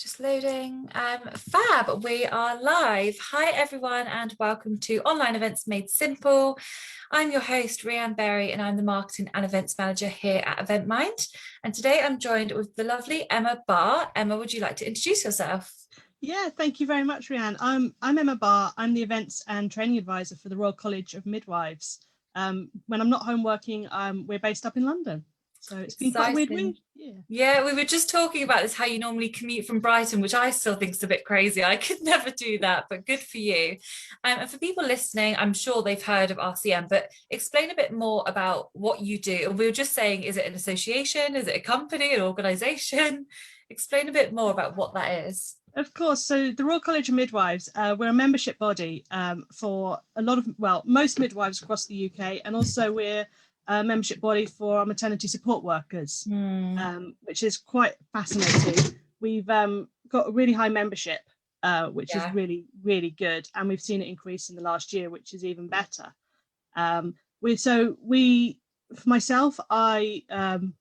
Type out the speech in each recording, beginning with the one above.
Just loading. Fab, we are live. Hi everyone and welcome to Online Events Made Simple. I'm your host, Rhianne Berry, and I'm the Marketing and Events Manager here at EventMind. And today I'm joined with the lovely Emma Barr. Emma, would you like to introduce yourself? Yeah, thank you very much, Rhianne. I'm Emma Barr. I'm the Events and Training Advisor for the Royal College of Midwives. When I'm not home working, we're based up in London. So it's been quite a weird Exciting. week. Yeah. Yeah, we were just talking about this, how you normally commute from Brighton, which I still think is a bit crazy. I could never do that, but good for you. And for people listening, I'm sure they've heard of RCM, but explain a bit more about what you do. We were just saying, is it an association? Is it a company, an organisation? Explain a bit more about what that is. Of course. So the Royal College of Midwives, we're a membership body for most midwives across the UK, and also we're a membership body for our maternity support workers, which is quite fascinating. We've got a really high membership, which is really, really good, and we've seen it increase in the last year, which is even better. For myself, I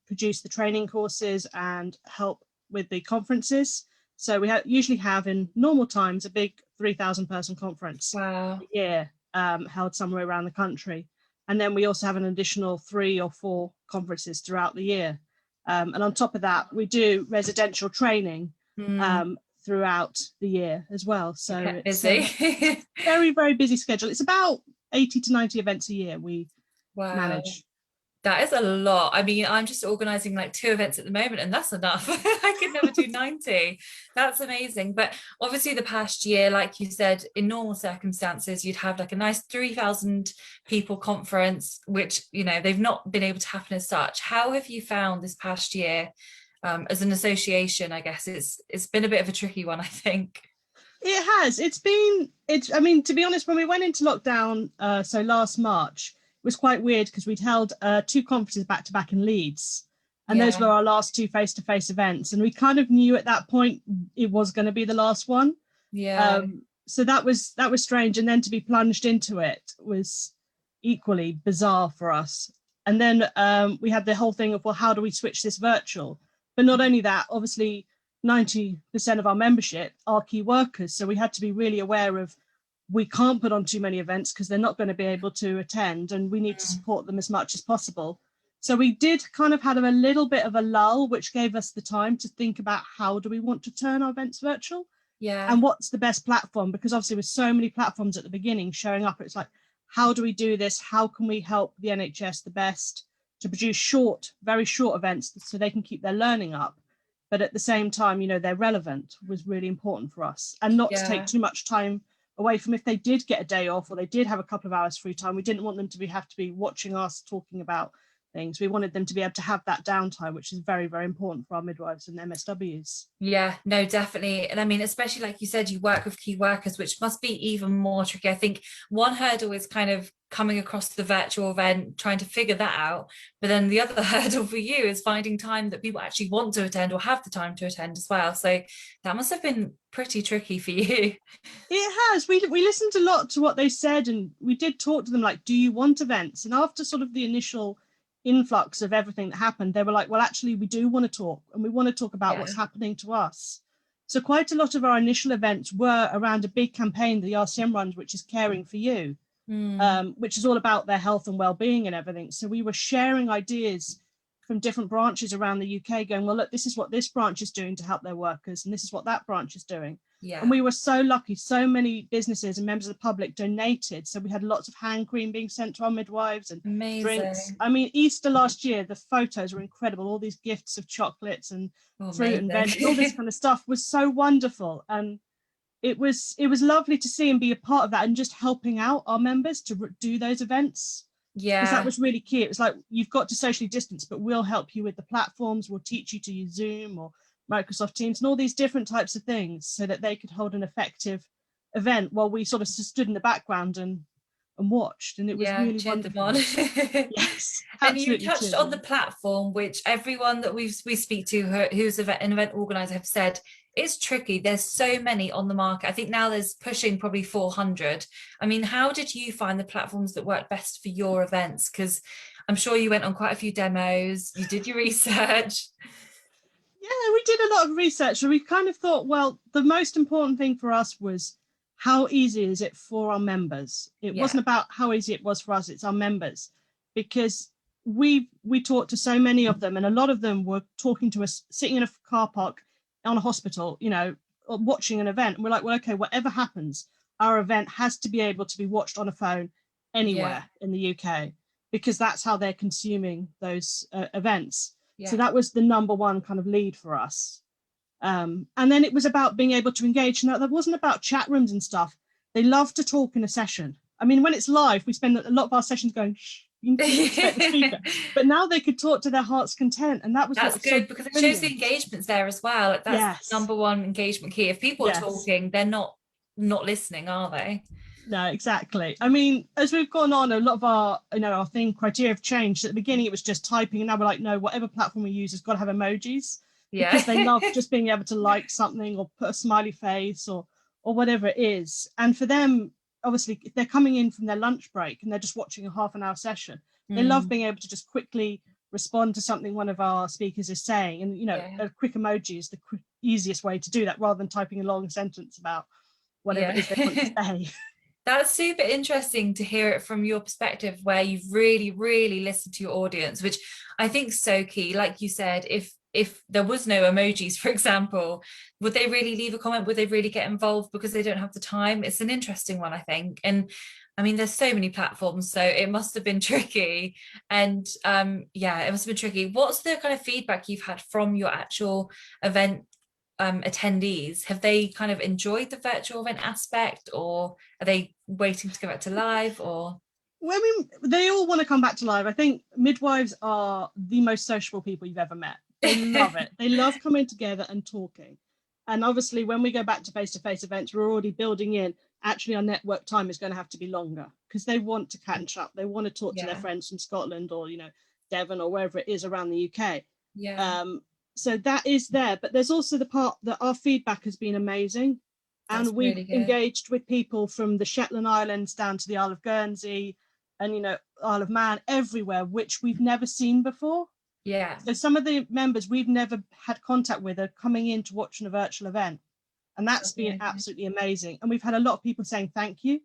produce the training courses and help with the conferences. So we usually have in normal times a big 3,000 person conference a year held somewhere around the country. And then we also have an additional 3 or 4 conferences throughout the year. And on top of that, we do residential training throughout the year as well. So it's a very, very busy schedule. It's about 80 to 90 events a year we manage. That is a lot. I mean, I'm just organising like 2 events at the moment, and that's enough. I could never do 90. That's amazing. But obviously the past year, like you said, in normal circumstances, you'd have like a nice 3,000 people conference, which, you know, they've not been able to happen as such. How have you found this past year as an association? I guess it's been a bit of a tricky one, I think. It has. I mean, to be honest, when we went into lockdown, so last March, was quite weird because we'd held 2 conferences back to back in Leeds, and those were our last 2 face-to-face events, and we kind of knew at that point it was going to be the last one. So that was strange, and then to be plunged into it was equally bizarre for us. And then we had the whole thing of, well, how do we switch this virtual? But not only that, obviously 90% of our membership are key workers, so we had to be really aware of, we can't put on too many events because they're not going to be able to attend, and we need to support them as much as possible. So we did kind of have a little bit of a lull, which gave us the time to think about, how do we want to turn our events virtual? And what's the best platform? Because obviously with so many platforms at the beginning showing up, it's like, how do we do this? How can we help the NHS the best to produce very short events so they can keep their learning up? But at the same time, you know, they're relevant was really important for us, and not to take too much time away from, if they did get a day off or they did have a couple of hours free time, we didn't want them to have to be watching us talking about things. We wanted them to be able to have that downtime, which is very, very important for our midwives and MSWs. Yeah, no, definitely. And I mean, especially like you said, you work with key workers, which must be even more tricky. I think one hurdle is kind of coming across the virtual event, trying to figure that out. But then the other hurdle for you is finding time that people actually want to attend or have the time to attend as well. So that must have been pretty tricky for you. It has. We listened a lot to what they said, and we did talk to them like, do you want events? And after sort of the initial influx of everything that happened, they were like, well, actually, we do want to talk, and we want to talk about what's happening to us. So quite a lot of our initial events were around a big campaign the RCM runs, which is Caring for You, which is all about their health and well-being and everything. So we were sharing ideas from different branches around the UK, going, well, look, this is what this branch is doing to help their workers, and this is what that branch is doing. And we were so lucky, so many businesses and members of the public donated. So we had lots of hand cream being sent to our midwives and drinks. I mean, Easter last year, the photos were incredible. All these gifts of chocolates and fruit and veg, all this kind of stuff was so wonderful. And it was lovely to see and be a part of that, and just helping out our members to do those events. Because that was really key. It was like, you've got to socially distance, but we'll help you with the platforms. We'll teach you to use Zoom or Microsoft Teams and all these different types of things, so that they could hold an effective event while we sort of stood in the background and watched. And it was really wonderful. Yes, and you touched on the platform, which everyone that we speak to who's an event organizer have said it's tricky. There's so many on the market. I think now there's pushing probably 400. I mean, how did you find the platforms that worked best for your events? Because I'm sure you went on quite a few demos, you did your research. Yeah, we did a lot of research and we kind of thought, well, the most important thing for us was how easy is it for our members? It Yeah, wasn't about how easy it was for us, it's our members. Because we talked to so many of them, and a lot of them were talking to us sitting in a car park on a hospital, you know, watching an event. And we're like, well, okay, whatever happens, our event has to be able to be watched on a phone yeah, anywhere in the UK, because that's how they're consuming those events. So yeah. that was the number one kind of lead for us. And then it was about being able to engage. Now, that wasn't about chat rooms and stuff. They love to talk in a session. I mean, when it's live, we spend a lot of our sessions going, shh, you need to respect the speaker. But now they could talk to their heart's content. And that was what That's was so good because it shows the brilliant. engagement's there as well. Like that's Yes, number one engagement key. If people are yes. talking, they're not listening, are they? No, exactly. I mean, as we've gone on, a lot of our, you know, our thing criteria have changed. At the beginning, it was just typing, and now we're like, no, whatever platform we use has got to have emojis, Yeah. because they love just being able to like something or put a smiley face or whatever it is. And for them, obviously, if they're coming in from their lunch break and they're just watching a half an hour session, they love Mm, being able to just quickly respond to something one of our speakers is saying. And you know, yeah. a quick emoji is the easiest way to do that, rather than typing a long sentence about whatever it Yeah. is they want to say. That's super interesting to hear it from your perspective, where you've really, really listened to your audience, which I think is so key. Like you said, if there was no emojis, for example, would they really leave a comment? Would they really get involved because they don't have the time? It's an interesting one, I think. And I mean, there's so many platforms, so it must have been tricky. And yeah, it must have been tricky. What's the kind of feedback you've had from your actual event attendees? Have they kind of enjoyed the virtual event aspect, or are they waiting to go back to live? Or Well, I mean, they all want to come back to live. I think midwives are the most sociable people you've ever met. They love it. They love coming together and talking. And obviously, when we go back to face-to-face events, we're already building in. Actually, our network time is going to have to be longer, because they want to catch up. They want to talk to their yeah, friends from Scotland or, you know, Devon or wherever it is around the UK. yeah, Um, so that is there. But there's also the part that our feedback has been amazing. that's And we've really good. engaged with people from the Shetland Islands down to the Isle of Guernsey, and you know, Isle of Man, everywhere, which we've never seen before. Yeah, So some of the members we've never had contact with are coming in to watch a virtual event, and that's that's been amazing. absolutely amazing. And we've had a lot of people saying thank you,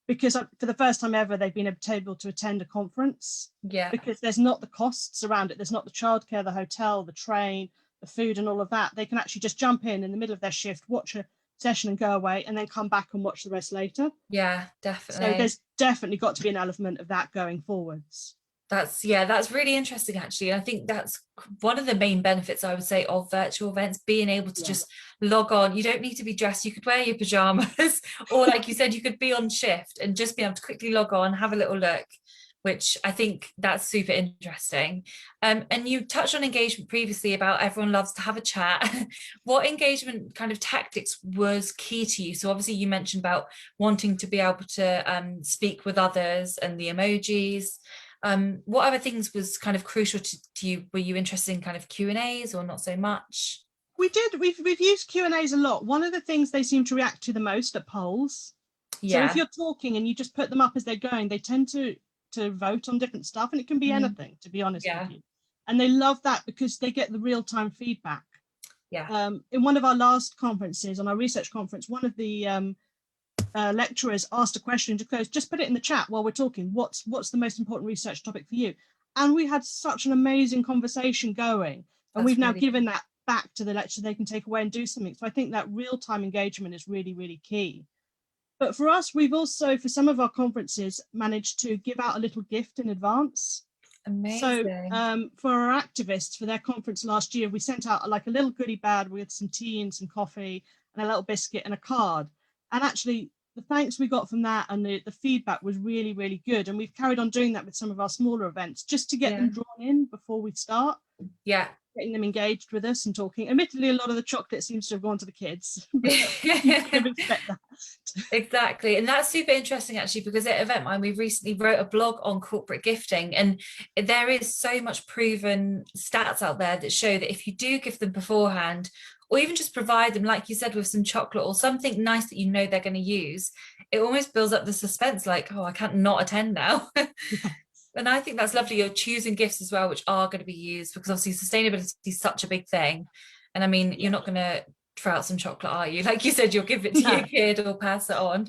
because for the first time ever they've been able to attend a conference, Yeah, because there's not the costs around it. There's not the childcare, the hotel, the train, the food, and all of that. They can actually just jump in the middle of their shift, watch a session, and go away, and then come back and watch the rest later. yeah, So definitely. there's definitely got to be an element of that going forwards. That's yeah, that's really interesting actually. I think that's one of the main benefits I would say of virtual events, being able to Yeah. just log on. You don't need to be dressed. You could wear your pajamas, or like you said, you could be on shift and just be able to quickly log on, have a little look, which I think that's super interesting. And you touched on engagement previously about everyone loves to have a chat. What engagement kind of tactics was key to you? So obviously you mentioned about wanting to be able to speak with others and the emojis. What other things was kind of crucial to you? Were you interested in kind of Q&As or not so much? We did. We've used Q&As a lot. One of the things they seem to react to the most are polls. So if Yeah. you're talking and you just put them up as they're going, they tend to vote on different stuff, and it can be Mm, anything, to be honest with yeah. you. And they love that because they get the real-time feedback. Yeah. In one of our last conferences, on our research conference, one of the lecturers asked a question, just goes, just put it in the chat while we're talking. What's the most important research topic for you? And we had such an amazing conversation going, and That's we've now really given good. that back to the lecturer. They can take away and do something. So I think that real-time engagement is really, really key. But for us, we've also, for some of our conferences, managed to give out a little gift in advance. So Amazing. for our activists, for their conference last year, we sent out like a little goodie bag with some tea and some coffee and a little biscuit and a card. And actually, the thanks we got from that and the feedback was really, really good. And we've carried on doing that with some of our smaller events, just to get Yeah. them drawn in before we start, Yeah. getting them engaged with us and talking. Admittedly, a lot of the chocolate seems to have gone to the kids, but you kind of expect that. Exactly. And that's super interesting actually, because at Eventmind, we recently wrote a blog on corporate gifting. And there is so much proven stats out there that show that if you do give them beforehand, or even just provide them, like you said, with some chocolate or something nice that you know they're going to use, it almost builds up the suspense like, oh, I can't not attend now. Yeah. And I think that's lovely. You're choosing gifts as well, which are going to be used, because obviously sustainability is such a big thing. And I mean, you're Yeah. not going to throw out some chocolate, are you? Like you said, you'll give it to your No. kid or pass it on.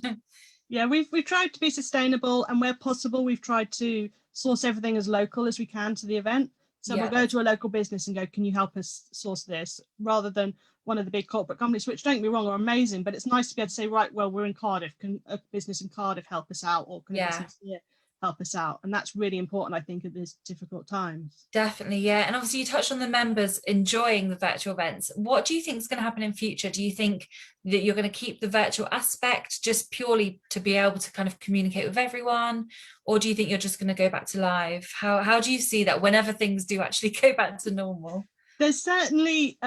Yeah, we've tried to be sustainable, and where possible, we've tried to source everything as local as we can to the event. So we'll Yeah, go to a local business and go, can you help us source this, rather than one of the big corporate companies, which, don't get me wrong, are amazing, but it's nice to be able to say, right, well, we're in Cardiff, can a business in Cardiff help us out, or can a yeah. business here help us out? And that's really important, I think, at these difficult times. Definitely, yeah. And obviously you touched on the members enjoying the virtual events. What do you think is going to happen in future? Do you think that you're going to keep the virtual aspect just purely to be able to kind of communicate with everyone? Or do you think you're just going to go back to live? How do you see that whenever things do actually go back to normal? There's certainly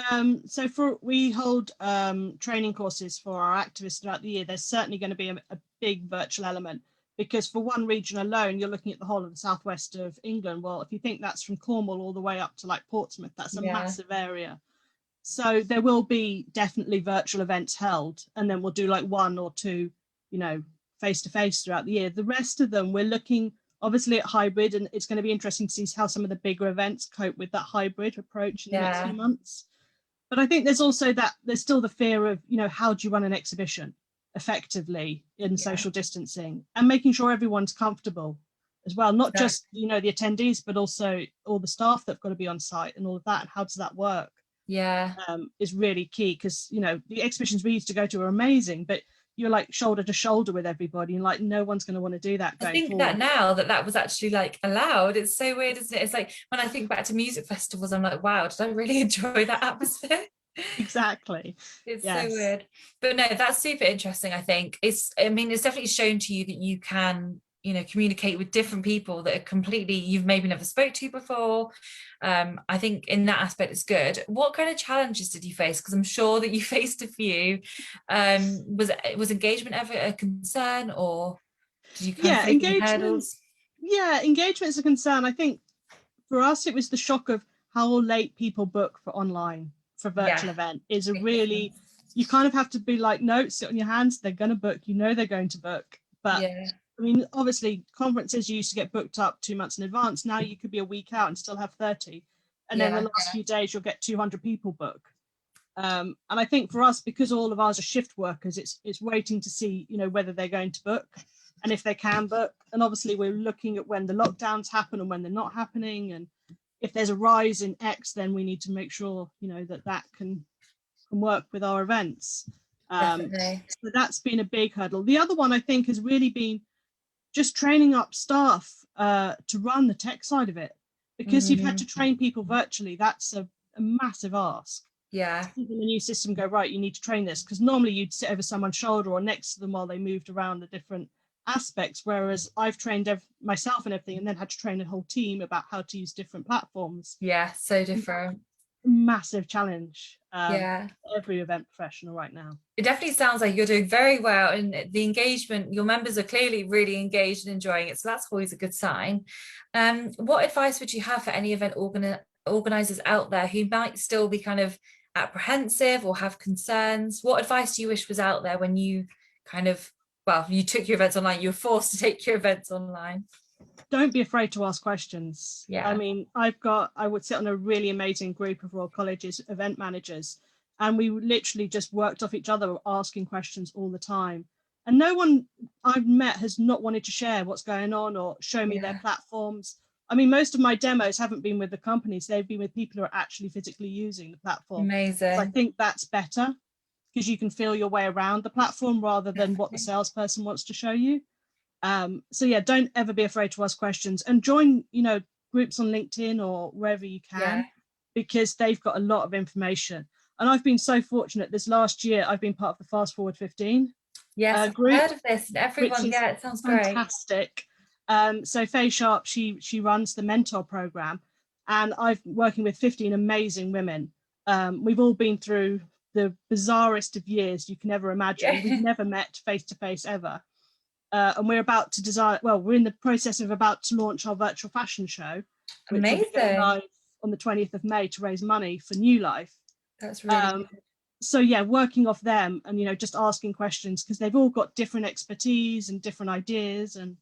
so for we hold training courses for our activists throughout the year. There's certainly going to be a big virtual element, because for one region alone, you're looking at the whole of the southwest of England. Well, if you think that's from Cornwall all the way up to like Portsmouth, that's a Yeah, massive area. So there will be definitely virtual events held, and then we'll do like one or two, you know, face to face throughout the year. The rest of them, we're looking obviously at hybrid, and it's going to be interesting to see how some of the bigger events cope with that hybrid approach in the next yeah, few months. But I think there's also that there's still the fear of, you know, how do you run an exhibition effectively in yeah, social distancing, and making sure everyone's comfortable as well, not just, exactly. you know, the attendees, but also all the staff that've got to be on site and all of that, and how does that work, Yeah. is really key. Because, you know, the exhibitions we used to go to are amazing, but you're like shoulder to shoulder with everybody, and like no one's going to want to do that I going think that forward. now that was actually like allowed, it's so weird, isn't it? It's like when I think back to music festivals, I'm like, wow, did I really enjoy that atmosphere? Exactly. It's so Yes. weird. But no, that's super interesting. I think I mean, it's definitely shown to you that you can, communicate with different people that are completely, you've maybe never spoke to before. I think in that aspect, it's good. What kind of challenges did you face? Because I'm sure that you faced a few. Was engagement ever a concern, or did you kind of Yeah, face any engagement. hurdles? Yeah, engagement is a concern. I think for us, it was the shock of how late people book for online for Yeah, virtual event is a big really, difference. you kind of have to be like, no, sit on your hands. They're going to book. You know they're going to book. But Yeah, I mean, obviously, conferences you used to get booked up 2 months in advance. Now you could be a week out and still have 30. And then the yeah, last few days, you'll get 200 people book. And I think for us, because all of ours are shift workers, it's waiting to see, you know, whether they're going to book and if they can book. And obviously, we're looking at when the lockdowns happen and when they're not happening. And if there's a rise in X, then we need to make sure, you know, that can work with our events. definitely. So that's been a big hurdle. The other one I think has really been just training up staff to run the tech side of it, because you've had to Mm, train people virtually. That's a massive ask. yeah. Even the new system go, right, you need to train this, because normally you'd sit over someone's shoulder or next to them while they moved around the different aspects, whereas I've trained myself and everything, and then had to train a whole team about how to use different platforms. Yeah, so different. Massive challenge Yeah. for every event professional right now. It definitely sounds like you're doing very well, and the engagement, your members are clearly really engaged and enjoying it. So that's always a good sign. What advice would you have for any event organizers out there who might still be kind of apprehensive or have concerns? What advice do you wish was out there when you kind of, well, you took your events online, you were forced to take your events online? Don't be afraid to ask questions. I Yeah. mean, I would sit on a really amazing group of Royal College's event managers, and we literally just worked off each other, asking questions all the time. And no one I've met has not wanted to share what's going on or show me their Yeah. platforms. I mean, most of my demos haven't been with the companies, they've been with people who are actually physically using the platform. So I Amazing. think that's better, because you can feel your way around the platform rather than what the Definitely. salesperson wants to show you. So yeah, don't ever be afraid to ask questions, and join, you know, groups on LinkedIn or wherever you Yeah. can, because they've got a lot of information. And I've been so fortunate this last year, I've been part of the Fast Forward 15 Yes, I've group, heard of this. And which everyone, is yeah, it sounds great. fantastic. So Faye Sharp, she runs the mentor program, and I've working with 15 amazing women. We've all been through the bizarrest of years you can ever imagine. We've Yeah. never met face to face ever, and we're about to design, well, we're in the process of about to launch our virtual fashion show, which will be going Amazing. live on the 20th of May to raise money for New Life. That's really Um, good. so yeah, working off them and, you know, just asking questions, because they've all got different expertise and different ideas. And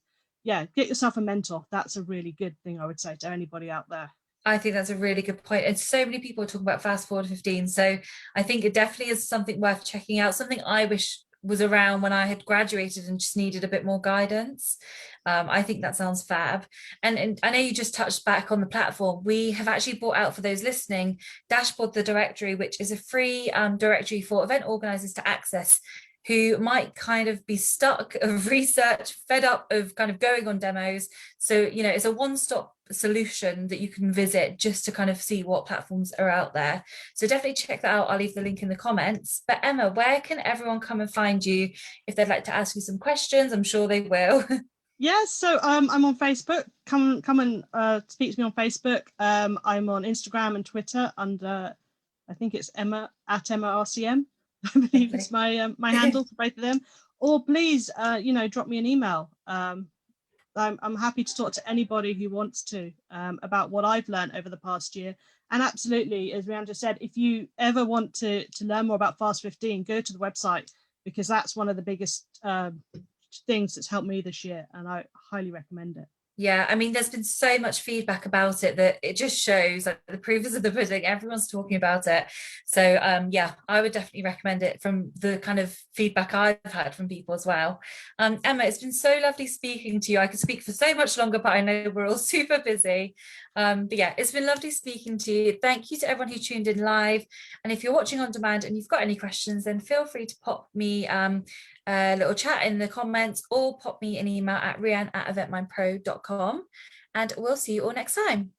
yeah, get yourself a mentor. That's a really good thing I would say to anybody out there. I think that's a really good point. And so many people are talking about Fast Forward 15. So I think it definitely is something worth checking out, something I wish was around when I had graduated and just needed a bit more guidance. I think that sounds fab. And I know you just touched back on the platform. We have actually brought out, for those listening, Dashboard the Directory, which is a free directory for event organizers to access, who might kind of be stuck of research, fed up of kind of going on demos. So, you know, it's a one-stop solution that you can visit just to kind of see what platforms are out there. So definitely check that out. I'll leave the link in the comments. But Emma, where can everyone come and find you if they'd like to ask you some questions? I'm sure they will. Yes, so I'm on Facebook. Come and speak to me on Facebook. I'm on Instagram and Twitter under, I think it's Emma at Emma RCM. I believe it's my my handle for both of them. Or please, you know, drop me an email. I'm happy to talk to anybody who wants to about what I've learned over the past year. And absolutely, as Rihanna just said, if you ever want to learn more about Fast 15, go to the website, because that's one of the biggest things that's helped me this year, and I highly recommend it. Yeah, I mean, there's been so much feedback about it that it just shows like the proof is in the pudding. Everyone's talking about it. So yeah, I would definitely recommend it from the kind of feedback I've had from people as well. Emma, it's been so lovely speaking to you. I could speak for so much longer, but I know we're all super busy. But yeah, it's been lovely speaking to you. Thank you to everyone who tuned in live. And if you're watching on demand and you've got any questions, then feel free to pop me a little chat in the comments, or pop me an email at rian@eventmindpro.com, and we'll see you all next time.